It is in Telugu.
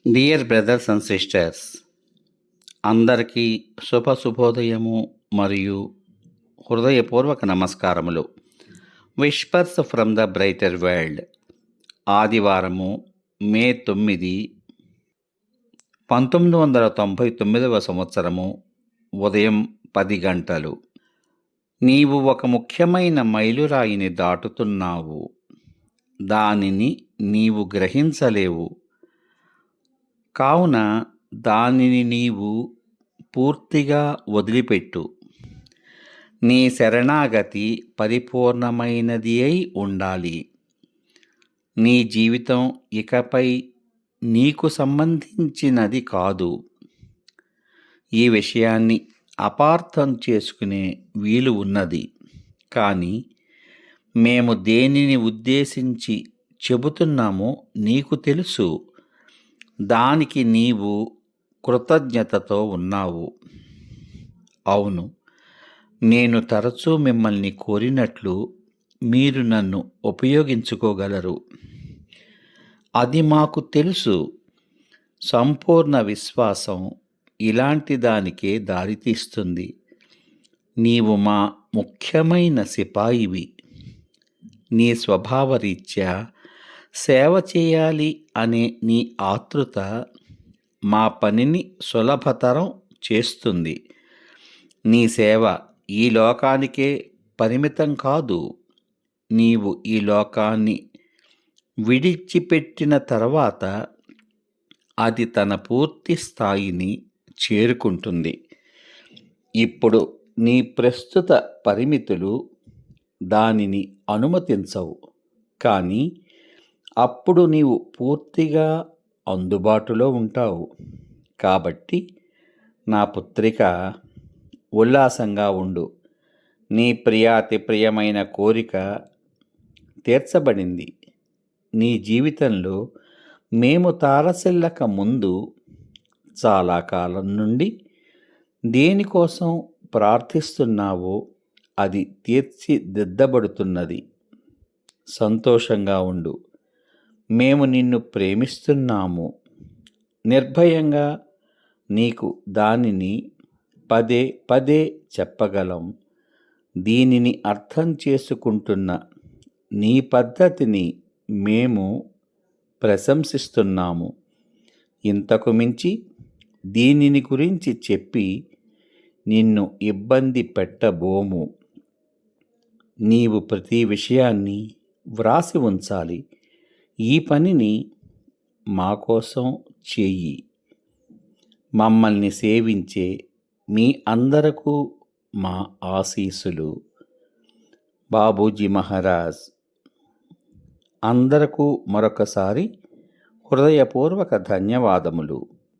డియర్ బ్రదర్స్ అండ్ సిస్టర్స్, అందరికీ శుభోదయము మరియు హృదయపూర్వక నమస్కారములు. Whispers from the brighter world. ఆదివారము మే 9, 1999 సంవత్సరము, ఉదయం 10 గంటలు. నీవు ఒక ముఖ్యమైన మైలురాయిని దాటుతున్నావు. దానిని నీవు గ్రహించలేవు. కావున దానిని నీవు పూర్తిగా వదిలిపెట్టు. నీ శరణాగతి పరిపూర్ణమైనది అయి ఉండాలి. నీ జీవితం ఇకపై నీకు సంబంధించినది కాదు. ఈ విషయాన్ని అపార్థం చేసుకునే వీలు ఉన్నది. కానీ మేము దేనిని ఉద్దేశించి చెబుతున్నామో నీకు తెలుసు. దానికి నీవు కృతజ్ఞతతో ఉన్నావు. అవును, నేను తరచూ మిమ్మల్ని కోరినట్లు మీరు నన్ను ఉపయోగించుకోగలరు. అది మాకు తెలుసు. సంపూర్ణ విశ్వాసం ఇలాంటి దానికే దారితీస్తుంది. నీవు మా ముఖ్యమైన సిపాయివి. నీ స్వభావరీత్యా సేవ చేయాలి అనే నీ ఆతృత మా పనిని సులభతరం చేస్తుంది. నీ సేవ ఈ లోకానికే పరిమితం కాదు. నీవు ఈ లోకాన్ని విడిచిపెట్టిన తర్వాత అది తన పూర్తి స్థాయిని చేరుకుంటుంది. ఇప్పుడు నీ ప్రస్తుత పరిమితులు దానిని అనుమతించవు. కానీ అప్పుడు నీవు పూర్తిగా అందుబాటులో ఉంటావు. కాబట్టి నా పుత్రిక, ఉల్లాసంగా ఉండు. నీ ప్రియాతి ప్రియమైన కోరిక తీర్చబడింది. నీ జీవితంలో మేము తారసిల్లక ముందు చాలా కాలం నుండి దేనికోసం ప్రార్థిస్తున్నావో అది తీర్చిదిద్దబడుతున్నది. సంతోషంగా ఉండు. మేము నిన్ను ప్రేమిస్తున్నాము. నిర్భయంగా నీకు దానిని పదే పదే చెప్పగలం. దీనిని అర్థం చేసుకుంటున్న నీ పద్ధతిని మేము ప్రశంసిస్తున్నాము. ఇంతకు మించి దీనిని గురించి చెప్పి నిన్ను ఇబ్బంది పెట్టబోము. నీవు ప్రతి విషయాన్ని వ్రాసి ఉంచాలి. ఈ పనిని మా కోసం చెయ్యి. మమ్మల్ని సేవించే మీ అందరకు మా ఆశీస్సులు. బాబూజీ మహారాజ్. అందరకు మరొకసారి హృదయపూర్వక ధన్యవాదములు.